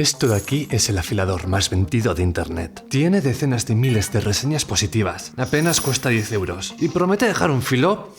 Esto de aquí es el afilador más vendido de internet. Tiene decenas de miles de reseñas positivas. Apenas cuesta 10 euros. Y promete dejar un filo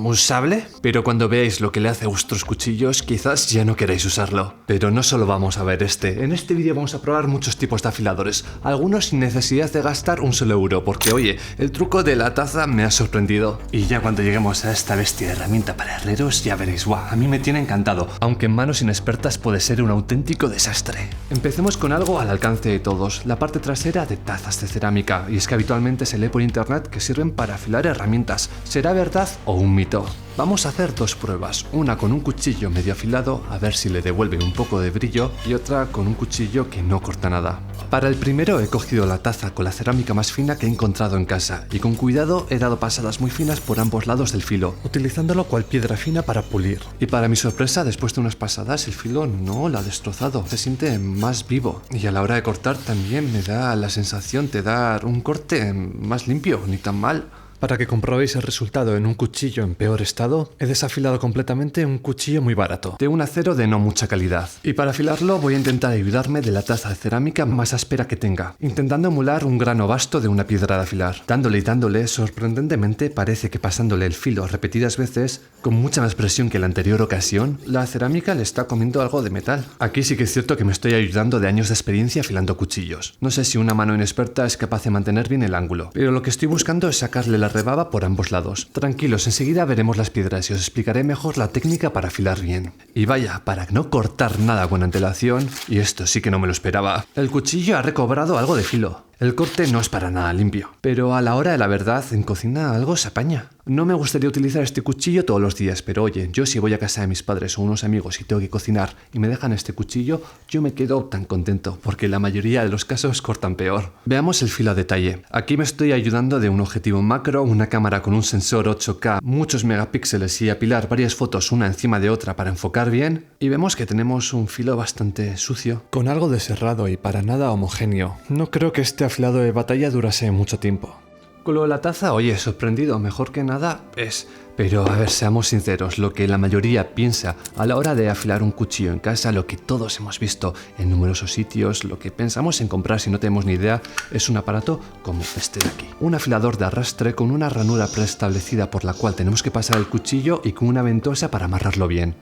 usable, pero cuando veáis lo que le hace a vuestros cuchillos, quizás ya no queréis usarlo. Pero no solo vamos a ver este. En este vídeo vamos a probar muchos tipos de afiladores, algunos sin necesidad de gastar un solo euro, porque oye, el truco de la taza me ha sorprendido. Y ya cuando lleguemos a esta bestia de herramienta para herreros, ya veréis, guau, a mí me tiene encantado, aunque en manos inexpertas puede ser un auténtico desastre. Empecemos con algo al alcance de todos, la parte trasera de tazas de cerámica, y es que habitualmente se lee por internet que sirven para afilar herramientas. ¿Será verdad o un mito? Vamos a hacer dos pruebas, una con un cuchillo medio afilado, a ver si le devuelve un poco de brillo, y otra con un cuchillo que no corta nada. Para el primero he cogido la taza con la cerámica más fina que he encontrado en casa, y con cuidado he dado pasadas muy finas por ambos lados del filo, utilizándolo cual piedra fina para pulir. Y para mi sorpresa, después de unas pasadas, el filo no la ha destrozado, se siente más vivo. Y a la hora de cortar también me da la sensación de dar un corte más limpio, ni tan mal. Para que comprobéis el resultado en un cuchillo en peor estado, he desafilado completamente un cuchillo muy barato, de un acero de no mucha calidad. Y para afilarlo voy a intentar ayudarme de la taza de cerámica más áspera que tenga, intentando emular un grano vasto de una piedra de afilar. Dándole y dándole, sorprendentemente parece que pasándole el filo repetidas veces, con mucha más presión que la anterior ocasión, la cerámica le está comiendo algo de metal. Aquí sí que es cierto que me estoy ayudando de años de experiencia afilando cuchillos. No sé si una mano inexperta es capaz de mantener bien el ángulo, pero lo que estoy buscando es sacarle la rebaba por ambos lados. Tranquilos, enseguida veremos las piedras y os explicaré mejor la técnica para afilar bien. Y vaya, para no cortar nada con antelación, y esto sí que no me lo esperaba, el cuchillo ha recobrado algo de filo. El corte no es para nada limpio, pero a la hora de la verdad, en cocina algo se apaña. No me gustaría utilizar este cuchillo todos los días, pero oye, yo si voy a casa de mis padres o unos amigos y tengo que cocinar y me dejan este cuchillo, yo me quedo tan contento, porque la mayoría de los casos cortan peor. Veamos el filo a detalle. Aquí me estoy ayudando de un objetivo macro, una cámara con un sensor 8K, muchos megapíxeles y apilar varias fotos una encima de otra para enfocar bien, y vemos que tenemos un filo bastante sucio, con algo de cerrado y para nada homogéneo. No creo que este afilado de batalla durase mucho tiempo. Con lo de la taza, oye, sorprendido, mejor que nada es... Pero a ver, seamos sinceros, lo que la mayoría piensa a la hora de afilar un cuchillo en casa, lo que todos hemos visto en numerosos sitios, lo que pensamos en comprar si no tenemos ni idea, es un aparato como este de aquí. Un afilador de arrastre con una ranura preestablecida por la cual tenemos que pasar el cuchillo y con una ventosa para amarrarlo bien.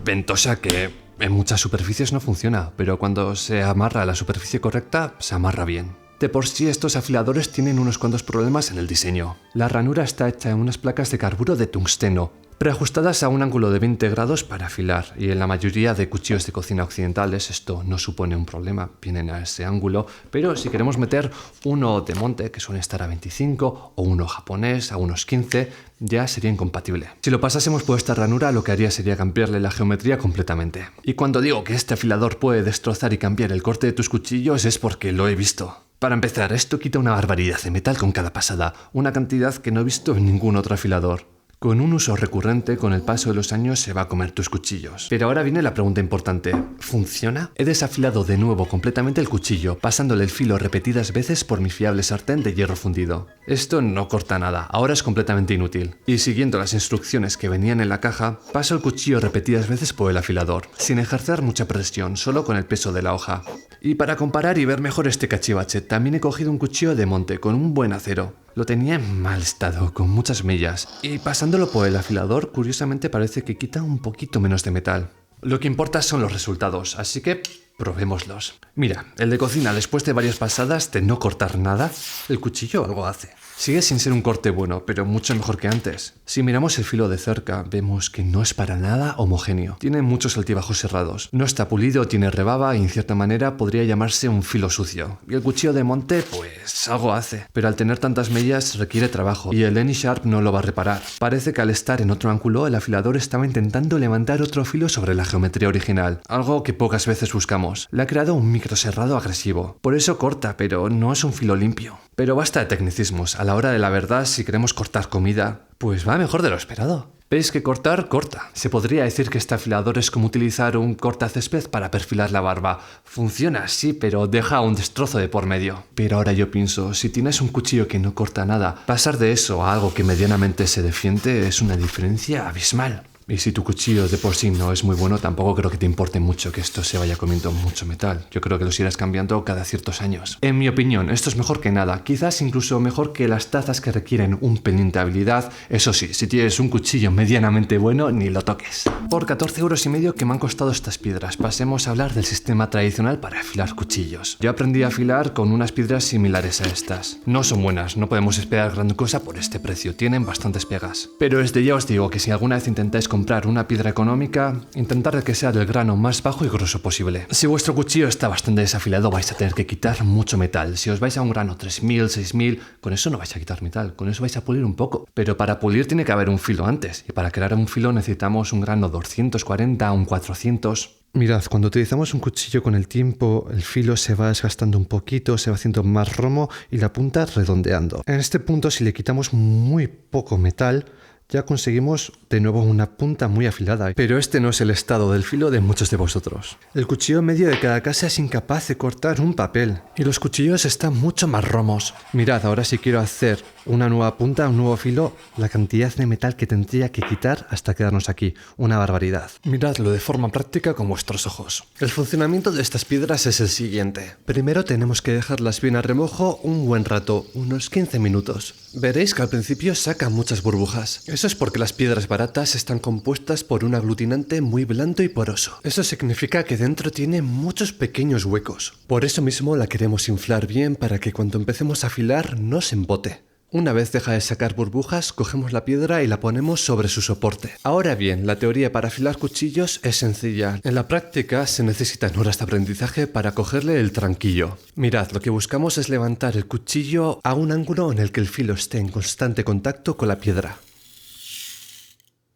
Ventosa que en muchas superficies no funciona, pero cuando se amarra a la superficie correcta, se amarra bien. De por sí estos afiladores tienen unos cuantos problemas en el diseño. La ranura está hecha en unas placas de carburo de tungsteno, preajustadas a un ángulo de 20 grados para afilar, y en la mayoría de cuchillos de cocina occidentales esto no supone un problema, vienen a ese ángulo, pero si queremos meter uno de monte, que suele estar a 25, o uno japonés a unos 15, ya sería incompatible. Si lo pasásemos por esta ranura, lo que haría sería cambiarle la geometría completamente. Y cuando digo que este afilador puede destrozar y cambiar el corte de tus cuchillos es porque lo he visto. Para empezar, esto quita una barbaridad de metal con cada pasada, una cantidad que no he visto en ningún otro afilador. Con un uso recurrente, con el paso de los años se va a comer tus cuchillos. Pero ahora viene la pregunta importante. ¿Funciona? He desafilado de nuevo completamente el cuchillo, pasándole el filo repetidas veces por mi fiable sartén de hierro fundido. Esto no corta nada, ahora es completamente inútil. Y siguiendo las instrucciones que venían en la caja, paso el cuchillo repetidas veces por el afilador, sin ejercer mucha presión, solo con el peso de la hoja. Y para comparar y ver mejor este cachivache, también he cogido un cuchillo de monte con un buen acero. Lo tenía en mal estado, con muchas millas, y pasándolo por el afilador, curiosamente parece que quita un poquito menos de metal. Lo que importa son los resultados, así que probémoslos. Mira, el de cocina, después de varias pasadas de no cortar nada, el cuchillo algo hace. Sigue sin ser un corte bueno, pero mucho mejor que antes. Si miramos el filo de cerca, vemos que no es para nada homogéneo. Tiene muchos altibajos cerrados. No está pulido, tiene rebaba y en cierta manera podría llamarse un filo sucio. Y el cuchillo de monte, pues algo hace. Pero al tener tantas mellas requiere trabajo y el Lenny Sharp no lo va a reparar. Parece que al estar en otro ángulo, el afilador estaba intentando levantar otro filo sobre la geometría original. Algo que pocas veces buscamos. Le ha creado un microserrado agresivo. Por eso corta, pero no es un filo limpio. Pero basta de tecnicismos. A la hora de la verdad, si queremos cortar comida, pues va mejor de lo esperado. ¿Veis que cortar, corta? Se podría decir que este afilador es como utilizar un cortacésped para perfilar la barba. Funciona, sí, pero deja un destrozo de por medio. Pero ahora yo pienso, si tienes un cuchillo que no corta nada, pasar de eso a algo que medianamente se defiende es una diferencia abismal. Y si tu cuchillo de por sí no es muy bueno, tampoco creo que te importe mucho que esto se vaya comiendo mucho metal. Yo creo que los irás cambiando cada ciertos años. En mi opinión, esto es mejor que nada. Quizás incluso mejor que las tazas que requieren un pelín de habilidad. Eso sí, si tienes un cuchillo medianamente bueno, ni lo toques. Por 14,5 € que me han costado estas piedras, pasemos a hablar del sistema tradicional para afilar cuchillos. Yo aprendí a afilar con unas piedras similares a estas. No son buenas, no podemos esperar gran cosa por este precio, tienen bastantes pegas. Pero desde ya os digo que si alguna vez intentáis comprar una piedra económica, intentad que sea del grano más bajo y grueso posible. Si vuestro cuchillo está bastante desafilado, vais a tener que quitar mucho metal. Si os vais a un grano 3000, 6000, con eso no vais a quitar metal, con eso vais a pulir un poco. Pero para pulir tiene que haber un filo antes, y para crear un filo necesitamos un grano 240 a un 400. Mirad, cuando utilizamos un cuchillo con el tiempo, el filo se va desgastando un poquito, se va haciendo más romo y la punta redondeando. En este punto, si le quitamos muy poco metal, ya conseguimos de nuevo una punta muy afilada. Pero este no es el estado del filo de muchos de vosotros. El cuchillo medio de cada casa es incapaz de cortar un papel y los cuchillos están mucho más romos. Mirad, ahora si quiero hacer una nueva punta, un nuevo filo, la cantidad de metal que tendría que quitar hasta quedarnos aquí, una barbaridad. Miradlo de forma práctica con vuestros ojos. El funcionamiento de estas piedras es el siguiente. Primero tenemos que dejarlas bien a remojo un buen rato, unos 15 minutos. Veréis que al principio sacan muchas burbujas. Eso es porque las piedras baratas están compuestas por un aglutinante muy blando y poroso. Eso significa que dentro tiene muchos pequeños huecos. Por eso mismo la queremos inflar bien para que cuando empecemos a afilar no se embote. Una vez deja de sacar burbujas, cogemos la piedra y la ponemos sobre su soporte. Ahora bien, la teoría para afilar cuchillos es sencilla. En la práctica se necesitan horas de aprendizaje para cogerle el tranquillo. Mirad, lo que buscamos es levantar el cuchillo a un ángulo en el que el filo esté en constante contacto con la piedra.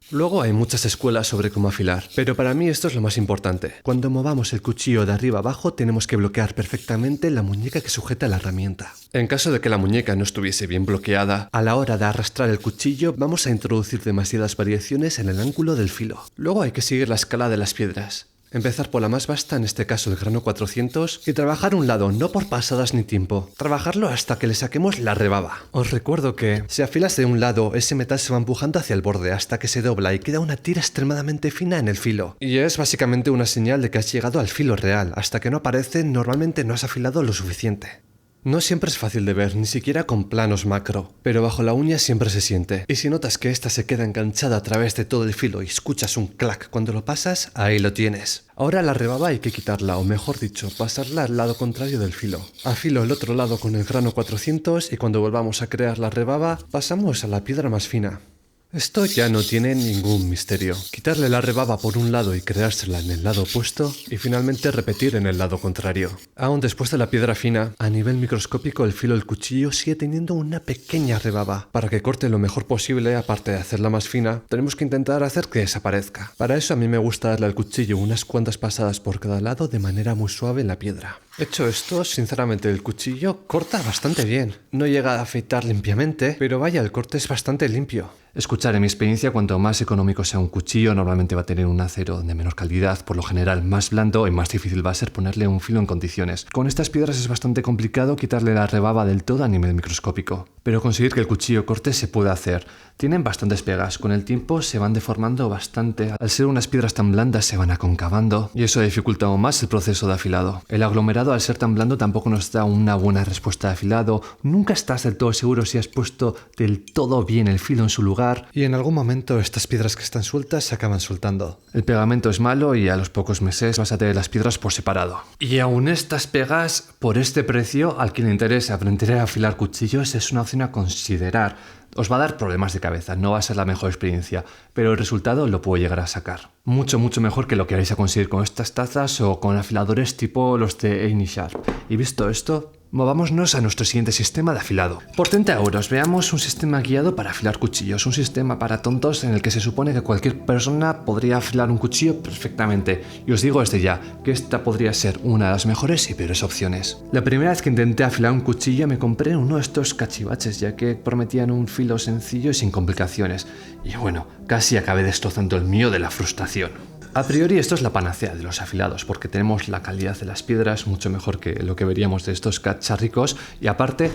Luego hay muchas escuelas sobre cómo afilar, pero para mí esto es lo más importante. Cuando movamos el cuchillo de arriba abajo tenemos que bloquear perfectamente la muñeca que sujeta la herramienta. En caso de que la muñeca no estuviese bien bloqueada, a la hora de arrastrar el cuchillo vamos a introducir demasiadas variaciones en el ángulo del filo. Luego hay que seguir la escala de las piedras. Empezar por la más vasta, en este caso el grano 400, y trabajar un lado, no por pasadas ni tiempo. Trabajarlo hasta que le saquemos la rebaba. Os recuerdo que si afilas de un lado, ese metal se va empujando hacia el borde hasta que se dobla y queda una tira extremadamente fina en el filo. Y es básicamente una señal de que has llegado al filo real. Hasta que no aparece, normalmente no has afilado lo suficiente. No siempre es fácil de ver, ni siquiera con planos macro, pero bajo la uña siempre se siente. Y si notas que esta se queda enganchada a través de todo el filo y escuchas un clac cuando lo pasas, ahí lo tienes. Ahora la rebaba hay que quitarla, o mejor dicho, pasarla al lado contrario del filo. Afilo el otro lado con el grano 400 y cuando volvamos a crear la rebaba, pasamos a la piedra más fina. Esto ya no tiene ningún misterio. Quitarle la rebaba por un lado y creársela en el lado opuesto y finalmente repetir en el lado contrario. Aún después de la piedra fina, a nivel microscópico el filo del cuchillo sigue teniendo una pequeña rebaba. Para que corte lo mejor posible, aparte de hacerla más fina, tenemos que intentar hacer que desaparezca. Para eso a mí me gusta darle al cuchillo unas cuantas pasadas por cada lado de manera muy suave en la piedra. Hecho esto, sinceramente el cuchillo corta bastante bien. No llega a afeitar limpiamente, pero vaya, el corte es bastante limpio. Escuchar, en mi experiencia, cuanto más económico sea un cuchillo, normalmente va a tener un acero de menor calidad, por lo general más blando y más difícil va a ser ponerle un filo en condiciones. Con estas piedras es bastante complicado quitarle la rebaba del todo a nivel microscópico, pero conseguir que el cuchillo corte se puede hacer. Tienen bastantes pegas, con el tiempo se van deformando bastante. Al ser unas piedras tan blandas se van aconcavando y eso dificulta aún más el proceso de afilado. El aglomerado, al ser tan blando, tampoco nos da una buena respuesta de afilado. Nunca estás del todo seguro si has puesto del todo bien el filo en su lugar y en algún momento estas piedras que están sueltas se acaban soltando. El pegamento es malo y a los pocos meses vas a tener las piedras por separado. Y aún estas pegas, por este precio, al que le interese aprender a afilar cuchillos, es una opción a considerar. Os va a dar problemas de cabeza, no va a ser la mejor experiencia, pero el resultado lo puedo llegar a sacar. Mucho mejor que lo que vais a conseguir con estas tazas o con afiladores tipo los de Eight Sharp. Y visto esto, movámonos a nuestro siguiente sistema de afilado. Por 30 € veamos un sistema guiado para afilar cuchillos, un sistema para tontos en el que se supone que cualquier persona podría afilar un cuchillo perfectamente. Y os digo desde ya que esta podría ser una de las mejores y peores opciones. La primera vez que intenté afilar un cuchillo me compré uno de estos cachivaches, ya que prometían un filo sencillo y sin complicaciones. Y bueno, casi acabé destrozando el mío de la frustración. A priori esto es la panacea de los afilados porque tenemos la calidad de las piedras mucho mejor que lo que veríamos de estos cacharricos y aparte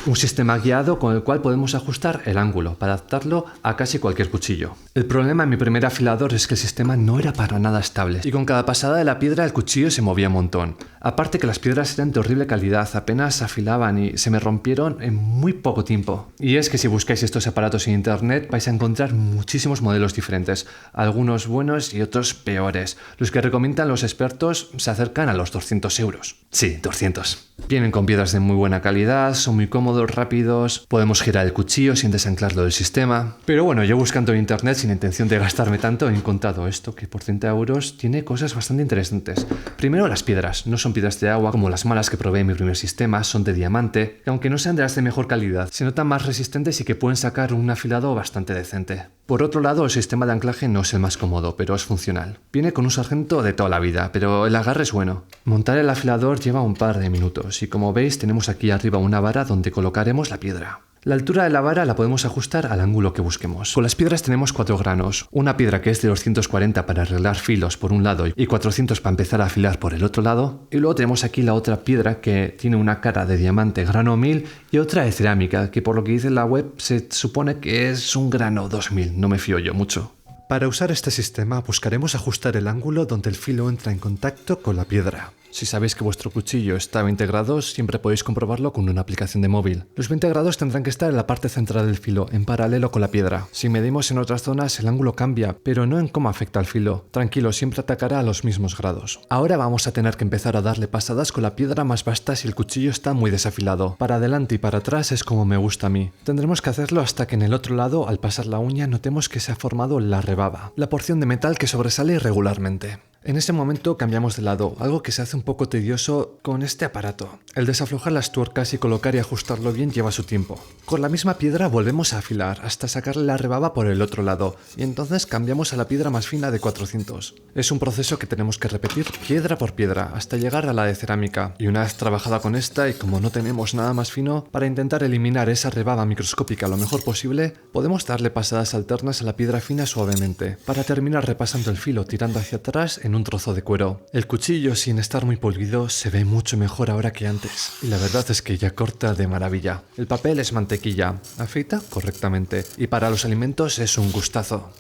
un sistema guiado con el cual podemos ajustar el ángulo para adaptarlo a casi cualquier cuchillo. El problema en mi primer afilador es que el sistema no era para nada estable y con cada pasada de la piedra el cuchillo se movía un montón. Aparte que las piedras eran de horrible calidad, apenas afilaban y se me rompieron en muy poco tiempo. Y es que si buscáis estos aparatos en internet vais a encontrar muchísimos modelos diferentes, algunos buenos y otros peores. Los que recomiendan los expertos se acercan a los 200 euros. Sí, 200. Vienen con piedras de muy buena calidad, son muy cómodos, rápidos, podemos girar el cuchillo sin desanclarlo del sistema. Pero bueno, yo buscando en internet sin intención de gastarme tanto he encontrado esto que por 30 euros tiene cosas bastante interesantes. Primero las piedras, no son piedras de agua como las malas que probé en mi primer sistema, son de diamante, que aunque no sean de las de mejor calidad, se notan más resistentes y que pueden sacar un afilado bastante decente. Por otro lado, el sistema de anclaje no es el más cómodo, pero es funcional. Viene con un sargento de toda la vida, pero el agarre es bueno. Montar el afilador lleva un par de minutos y como veis tenemos aquí arriba una vara donde colocaremos la piedra. La altura de la vara la podemos ajustar al ángulo que busquemos. Con las piedras tenemos 4 granos, una piedra que es de 240 para arreglar filos por un lado y 400 para empezar a afilar por el otro lado, y luego tenemos aquí la otra piedra que tiene una cara de diamante grano 1000 y otra de cerámica, que por lo que dice en la web se supone que es un grano 2000, no me fío yo mucho. Para usar este sistema buscaremos ajustar el ángulo donde el filo entra en contacto con la piedra. Si sabéis que vuestro cuchillo está a 20 grados, siempre podéis comprobarlo con una aplicación de móvil. Los 20 grados tendrán que estar en la parte central del filo, en paralelo con la piedra. Si medimos en otras zonas, el ángulo cambia, pero no en cómo afecta al filo. Tranquilo, siempre atacará a los mismos grados. Ahora vamos a tener que empezar a darle pasadas con la piedra más basta si el cuchillo está muy desafilado. Para adelante y para atrás es como me gusta a mí. Tendremos que hacerlo hasta que en el otro lado, al pasar la uña, notemos que se ha formado la rebaba, la porción de metal que sobresale irregularmente. En ese momento cambiamos de lado, algo que se hace un poco tedioso con este aparato. El desaflojar las tuercas y colocar y ajustarlo bien lleva su tiempo. Con la misma piedra volvemos a afilar hasta sacarle la rebaba por el otro lado y entonces cambiamos a la piedra más fina de 400. Es un proceso que tenemos que repetir piedra por piedra hasta llegar a la de cerámica. Y una vez trabajada con esta y como no tenemos nada más fino, para intentar eliminar esa rebaba microscópica lo mejor posible, podemos darle pasadas alternas a la piedra fina suavemente, para terminar repasando el filo tirando hacia atrás en un trozo de cuero. El cuchillo, sin estar muy pulido, se ve mucho mejor ahora que antes. Y la verdad es que ya corta de maravilla. El papel es mantequilla, afeita correctamente y para los alimentos es un gustazo.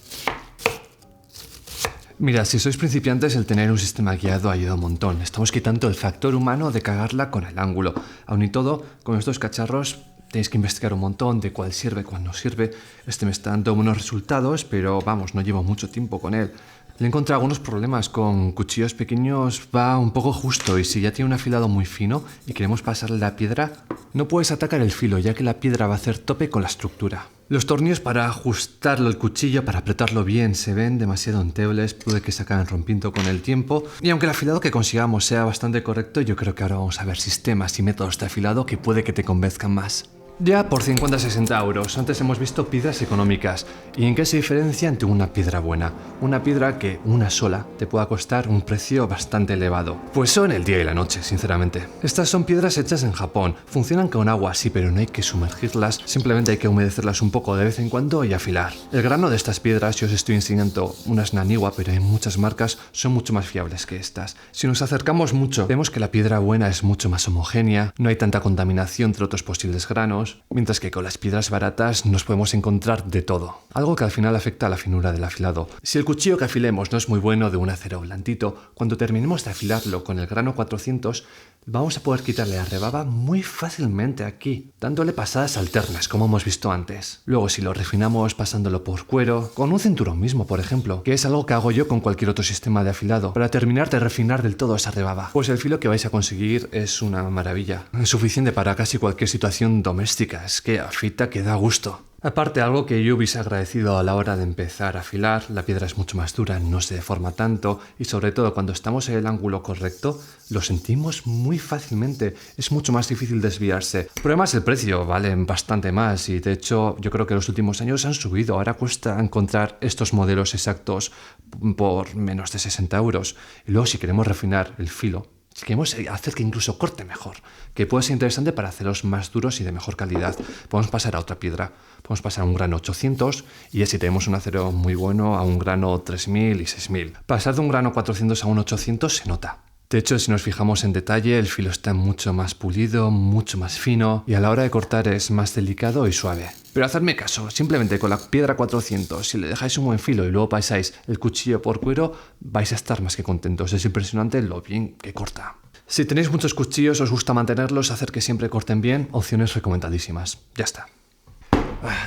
Mira, si sois principiantes, el tener un sistema guiado ayuda un montón. Estamos quitando el factor humano de cagarla con el ángulo. Aun y todo, con estos cacharros tenéis que investigar un montón de cuál sirve, cuál no sirve. Este me está dando buenos resultados, pero vamos, no llevo mucho tiempo con él. Le he encontrado algunos problemas con cuchillos pequeños, va un poco justo y si ya tiene un afilado muy fino y queremos pasarle la piedra, no puedes atacar el filo ya que la piedra va a hacer tope con la estructura. Los tornillos para ajustarlo el cuchillo, para apretarlo bien, se ven demasiado endebles, puede que se acaben rompiendo con el tiempo y aunque el afilado que consigamos sea bastante correcto, yo creo que ahora vamos a ver sistemas y métodos de afilado que puede que te convenzcan más. Ya por 50-60 euros, antes hemos visto piedras económicas. ¿Y en qué se diferencia entre una piedra buena? Una piedra que una sola te pueda costar un precio bastante elevado. Pues son el día y la noche, sinceramente. Estas son piedras hechas en Japón, funcionan con agua, sí, pero no hay que sumergirlas, simplemente hay que humedecerlas un poco de vez en cuando y afilar. El grano de estas piedras, yo os estoy enseñando unas Naniwa, pero hay muchas marcas, son mucho más fiables que estas. Si nos acercamos mucho, vemos que la piedra buena es mucho más homogénea, no hay tanta contaminación entre otros posibles granos, mientras que con las piedras baratas nos podemos encontrar de todo. Algo que al final afecta a la finura del afilado. Si el cuchillo que afilemos no es muy bueno de un acero blandito, cuando terminemos de afilarlo con el grano 400, vamos a poder quitarle la rebaba muy fácilmente aquí, dándole pasadas alternas como hemos visto antes. Luego si lo refinamos pasándolo por cuero, con un cinturón mismo por ejemplo, que es algo que hago yo con cualquier otro sistema de afilado, para terminar de refinar del todo esa rebaba. Pues el filo que vais a conseguir es una maravilla. Es suficiente para casi cualquier situación doméstica. Es que afita que da gusto. Aparte, algo que yo hubiese agradecido a la hora de empezar a afilar, la piedra es mucho más dura, no se deforma tanto y sobre todo cuando estamos en el ángulo correcto, lo sentimos muy fácilmente, es mucho más difícil desviarse. El problema es el precio, valen bastante más y de hecho yo creo que en los últimos años han subido, ahora cuesta encontrar estos modelos exactos por menos de 60 euros. Y luego si queremos refinar el filo, si queremos hacer que incluso corte mejor, que puede ser interesante para hacerlos más duros y de mejor calidad, podemos pasar a otra piedra. Podemos pasar a un grano 800 y ya si tenemos un acero muy bueno a un grano 3000 y 6000. Pasar de un grano 400 a un 800 se nota. De hecho, si nos fijamos en detalle, el filo está mucho más pulido, mucho más fino y a la hora de cortar es más delicado y suave. Pero hacedme caso, simplemente con la piedra 400, si le dejáis un buen filo y luego pasáis el cuchillo por cuero, vais a estar más que contentos. Es impresionante lo bien que corta. Si tenéis muchos cuchillos, os gusta mantenerlos, hacer que siempre corten bien, opciones recomendadísimas. Ya está.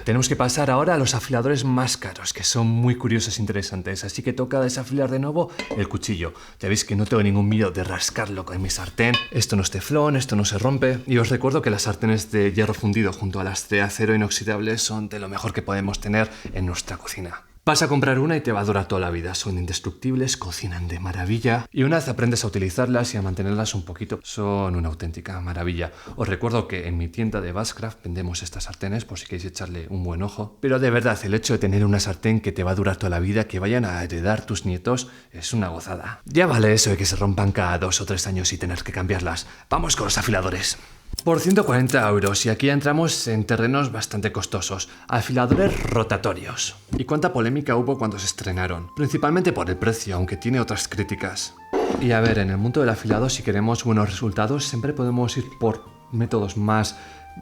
Tenemos que pasar ahora a los afiladores más caros, que son muy curiosos e interesantes, así que toca desafilar de nuevo el cuchillo. Ya veis que no tengo ningún miedo de rascarlo con mi sartén. Esto no es teflón, esto no se rompe. Y os recuerdo que las sartenes de hierro fundido junto a las de acero inoxidable son de lo mejor que podemos tener en nuestra cocina. Vas a comprar una y te va a durar toda la vida. Son indestructibles, cocinan de maravilla y una vez aprendes a utilizarlas y a mantenerlas un poquito, son una auténtica maravilla. Os recuerdo que en mi tienda de Basscraft vendemos estas sartenes por si queréis echarle un buen ojo. Pero de verdad, el hecho de tener una sartén que te va a durar toda la vida, que vayan a heredar tus nietos, es una gozada. Ya vale eso de que se rompan cada 2 o 3 años y tener que cambiarlas. Vamos con los afiladores. Por 140 euros, y aquí entramos en terrenos bastante costosos, afiladores rotatorios. ¿Y cuánta polémica hubo cuando se estrenaron? Principalmente por el precio, aunque tiene otras críticas. Y a ver, en el mundo del afilado, si queremos buenos resultados, siempre podemos ir por métodos más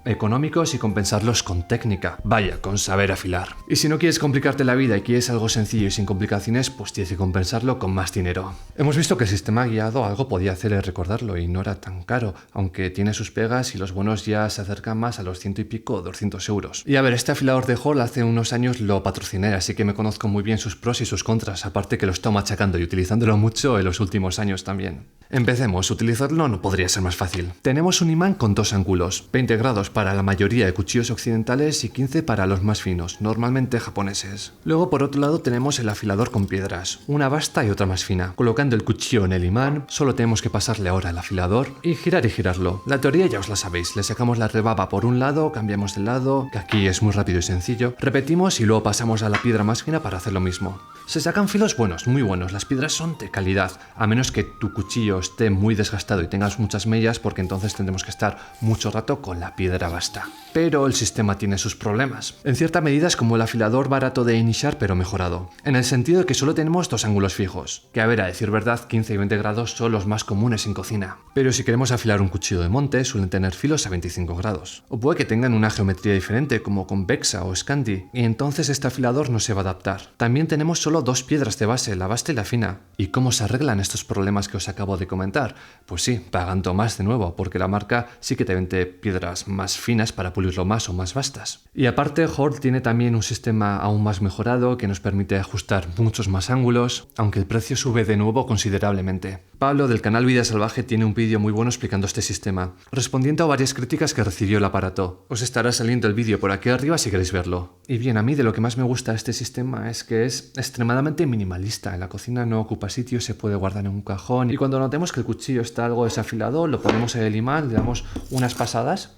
económicos y compensarlos con técnica. Vaya, con saber afilar. Y si no quieres complicarte la vida y quieres algo sencillo y sin complicaciones, pues tienes que compensarlo con más dinero. Hemos visto que el sistema guiado algo podía hacer es recordarlo y no era tan caro, aunque tiene sus pegas y los bonos ya se acercan más a los 100 y pico o 200 euros. Y a ver, este afilador de Hall hace unos años lo patrociné, así que me conozco muy bien sus pros y sus contras, aparte que lo estoy machacando y utilizándolo mucho en los últimos años también. Empecemos, utilizarlo no podría ser más fácil. Tenemos un imán con 2 ángulos, 20 grados para la mayoría de cuchillos occidentales y 15 para los más finos, normalmente japoneses. Luego por otro lado tenemos el afilador con piedras, una basta y otra más fina. Colocando el cuchillo en el imán, solo tenemos que pasarle ahora el afilador y girarlo. La teoría ya os la sabéis, le sacamos la rebaba por un lado, cambiamos de lado, que aquí es muy rápido y sencillo, repetimos y luego pasamos a la piedra más fina para hacer lo mismo. Se sacan filos buenos, muy buenos, las piedras son de calidad, a menos que tu cuchillo esté muy desgastado y tengas muchas mellas, porque entonces tendremos que estar mucho rato con la piedra basta. Pero el sistema tiene sus problemas. En cierta medida es como el afilador barato de Inisharp pero mejorado, en el sentido de que solo tenemos 2 ángulos fijos, que a ver, a decir verdad, 15 y 20 grados son los más comunes en cocina. Pero si queremos afilar un cuchillo de monte, suelen tener filos a 25 grados. O puede que tengan una geometría diferente, como convexa o Scandi, y entonces este afilador no se va a adaptar. También tenemos solo 2 piedras de base, la basta y la fina. ¿Y cómo se arreglan estos problemas que os acabo de comentar? Pues sí, pagando más de nuevo, porque la marca sí que te vende piedras más finas para pulirlo más o más bastas. Y aparte, Hall tiene también un sistema aún más mejorado que nos permite ajustar muchos más ángulos, aunque el precio sube de nuevo considerablemente. Pablo del canal Vida Salvaje tiene un vídeo muy bueno explicando este sistema, respondiendo a varias críticas que recibió el aparato. Os estará saliendo el vídeo por aquí arriba si queréis verlo. Y bien, a mí de lo que más me gusta de este sistema es que es extremadamente minimalista. En la cocina no ocupa sitio, se puede guardar en un cajón y cuando notemos que el cuchillo está algo desafilado, lo ponemos en el imán, le damos unas pasadas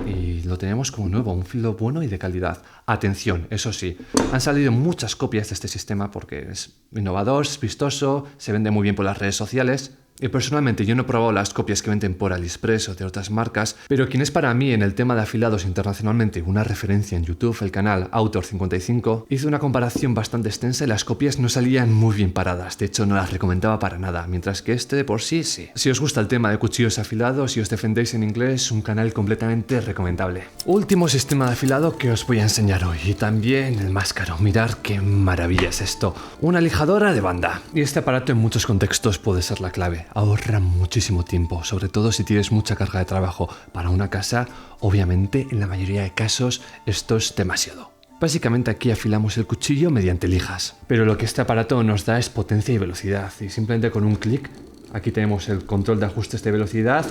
y lo tenemos como nuevo, un filo bueno y de calidad. Atención, eso sí, han salido muchas copias de este sistema porque es innovador, es vistoso, se vende muy bien por las redes sociales. Y personalmente yo no he probado las copias que venden por AliExpress o de otras marcas, pero quien es para mí en el tema de afilados internacionalmente una referencia en YouTube, el canal Autor55, hizo una comparación bastante extensa y las copias no salían muy bien paradas, de hecho no las recomendaba para nada, mientras que este de por sí, sí. Si os gusta el tema de cuchillos afilados y os defendéis en inglés, un canal completamente recomendable. Último sistema de afilado que os voy a enseñar hoy, y también el más caro. Mirad qué maravilla es esto, una lijadora de banda. Y este aparato en muchos contextos puede ser la clave. Ahorra muchísimo tiempo, sobre todo si tienes mucha carga de trabajo. Para una casa, obviamente, en la mayoría de casos, esto es demasiado. Básicamente aquí afilamos el cuchillo mediante lijas, pero lo que este aparato nos da es potencia y velocidad, y simplemente con un clic, aquí tenemos el control de ajustes de velocidad,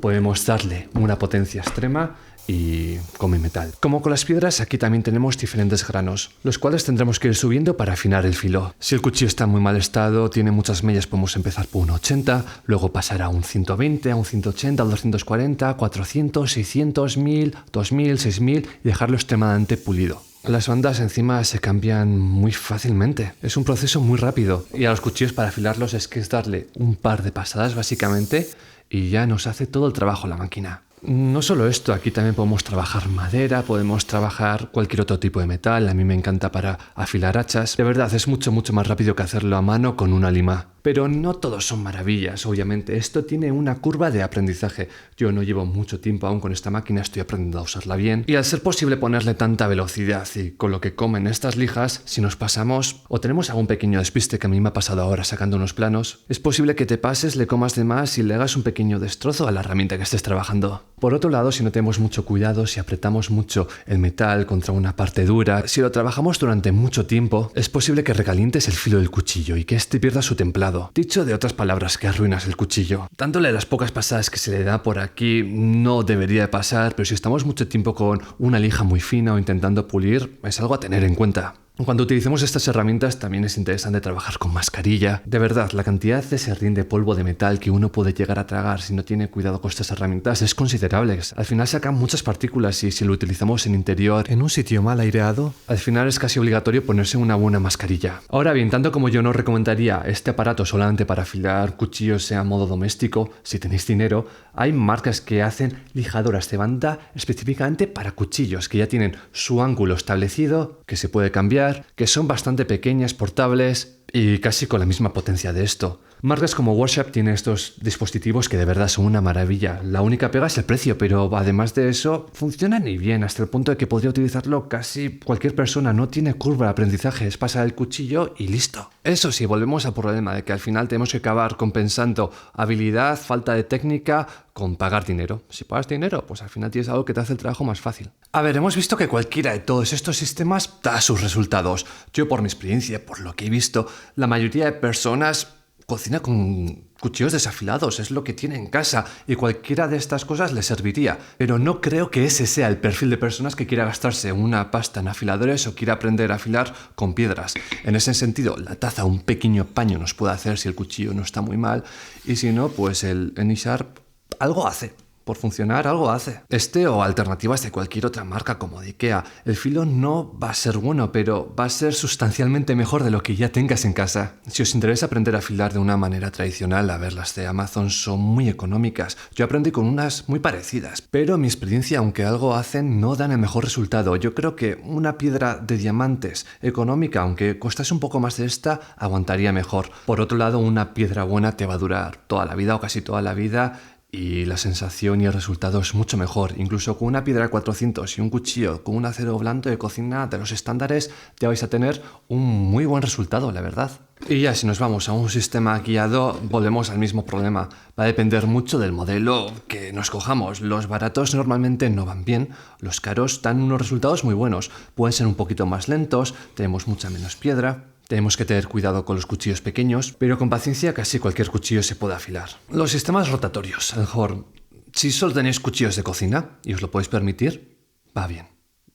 podemos darle una potencia extrema y come metal. Como con las piedras, aquí también tenemos diferentes granos, los cuales tendremos que ir subiendo para afinar el filo. Si el cuchillo está en muy mal estado, tiene muchas mellas, podemos empezar por un 80, luego pasar a un 120, a un 180, a un 240, 400, 600, 1000, 2000, 6000 y dejarlo extremadamente pulido. Las bandas encima se cambian muy fácilmente. Es un proceso muy rápido. Y a los cuchillos para afilarlos es que es darle un par de pasadas básicamente y ya nos hace todo el trabajo la máquina. No solo esto, aquí también podemos trabajar madera, podemos trabajar cualquier otro tipo de metal. A mí me encanta para afilar hachas. De verdad, es mucho más rápido que hacerlo a mano con una lima. Pero no todos son maravillas, obviamente. Esto tiene una curva de aprendizaje. Yo no llevo mucho tiempo aún con esta máquina, estoy aprendiendo a usarla bien. Y al ser posible ponerle tanta velocidad y con lo que comen estas lijas, si nos pasamos o tenemos algún pequeño despiste, que a mí me ha pasado ahora sacando unos planos, es posible que te pases, le comas de más y le hagas un pequeño destrozo a la herramienta que estés trabajando. Por otro lado, si no tenemos mucho cuidado, si apretamos mucho el metal contra una parte dura, si lo trabajamos durante mucho tiempo, es posible que recalientes el filo del cuchillo y que este pierda su templado. Dicho de otras palabras, que arruinas el cuchillo. Dándole las pocas pasadas que se le da por aquí no debería de pasar, pero si estamos mucho tiempo con una lija muy fina o intentando pulir, es algo a tener en cuenta. Cuando utilicemos estas herramientas también es interesante trabajar con mascarilla. De verdad, la cantidad de serrín de polvo de metal que uno puede llegar a tragar si no tiene cuidado con estas herramientas es considerable. Al final sacan muchas partículas y si lo utilizamos en interior, en un sitio mal aireado, al final es casi obligatorio ponerse una buena mascarilla. Ahora bien, tanto como yo no recomendaría este aparato solamente para afilar cuchillos a modo doméstico, si tenéis dinero, hay marcas que hacen lijadoras de banda específicamente para cuchillos, que ya tienen su ángulo establecido, que se puede cambiar, que son bastante pequeñas, portables y casi con la misma potencia de esto. Marcas como Workshop tienen estos dispositivos que de verdad son una maravilla. La única pega es el precio, pero además de eso funcionan y bien, hasta el punto de que podría utilizarlo casi cualquier persona. No tiene curva de aprendizaje, es pasar el cuchillo y listo. Eso sí, volvemos al problema de que al final tenemos que acabar compensando habilidad, falta de técnica con pagar dinero. Si pagas dinero, pues al final tienes algo que te hace el trabajo más fácil. A ver, hemos visto que cualquiera de todos estos sistemas da sus resultados. Yo por mi experiencia, por lo que he visto, la mayoría de personas cocina con cuchillos desafilados, es lo que tiene en casa y cualquiera de estas cosas le serviría. Pero no creo que ese sea el perfil de personas que quiera gastarse una pasta en afiladores o quiera aprender a afilar con piedras. En ese sentido, la taza, un pequeño paño nos puede hacer si el cuchillo no está muy mal y si no, pues el N-Sharp algo hace. Por funcionar, algo hace. Este o alternativas de cualquier otra marca como de IKEA. El filo no va a ser bueno, pero va a ser sustancialmente mejor de lo que ya tengas en casa. Si os interesa aprender a afilar de una manera tradicional, a ver, las de Amazon son muy económicas. Yo aprendí con unas muy parecidas, pero mi experiencia, aunque algo hacen, no dan el mejor resultado. Yo creo que una piedra de diamantes económica, aunque costase un poco más de esta, aguantaría mejor. Por otro lado, una piedra buena te va a durar toda la vida o casi toda la vida, y la sensación y el resultado es mucho mejor. Incluso con una piedra 400 y un cuchillo con un acero blando de cocina de los estándares, ya vais a tener un muy buen resultado, la verdad. Y ya si nos vamos a un sistema guiado, volvemos al mismo problema. Va a depender mucho del modelo que nos cojamos. Los baratos normalmente no van bien, los caros dan unos resultados muy buenos. Pueden ser un poquito más lentos, tenemos mucha menos piedra. Tenemos que tener cuidado con los cuchillos pequeños, pero con paciencia casi cualquier cuchillo se puede afilar. Los sistemas rotatorios, a lo mejor, si solo tenéis cuchillos de cocina y os lo podéis permitir, va bien.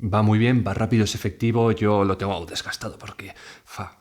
Va muy bien, va rápido, es efectivo, yo lo tengo desgastado porque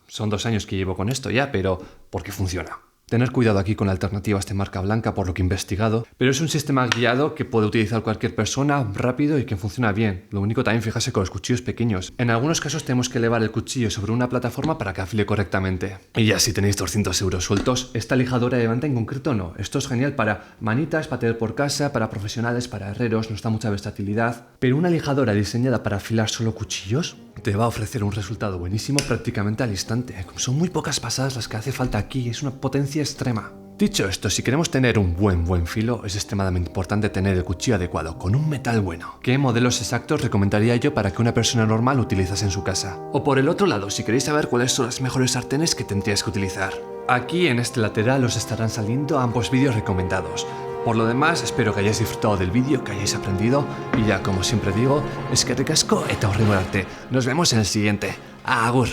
son 2 años que llevo con esto ya, pero porque funciona. Tener cuidado aquí con alternativas de marca blanca por lo que he investigado, pero es un sistema guiado que puede utilizar cualquier persona rápido y que funciona bien. Lo único también fijarse con los cuchillos pequeños. En algunos casos tenemos que elevar el cuchillo sobre una plataforma para que afile correctamente. Y ya si tenéis 200 euros sueltos, esta lijadora de banda en concreto no. Esto es genial para manitas, para tener por casa, para profesionales, para herreros, nos da mucha versatilidad. Pero una lijadora diseñada para afilar solo cuchillos te va a ofrecer un resultado buenísimo prácticamente al instante. Son muy pocas pasadas las que hace falta aquí, es una potencia extrema. Dicho esto, si queremos tener un buen filo, es extremadamente importante tener el cuchillo adecuado, con un metal bueno. ¿Qué modelos exactos recomendaría yo para que una persona normal utilizase en su casa? O por el otro lado, si queréis saber cuáles son las mejores sartenes que tendríais que utilizar. Aquí en este lateral os estarán saliendo ambos vídeos recomendados. Por lo demás, espero que hayáis disfrutado del vídeo, que hayáis aprendido y ya como siempre digo, eskerrik asko eta horrengo arte. Nos vemos en el siguiente. Agur.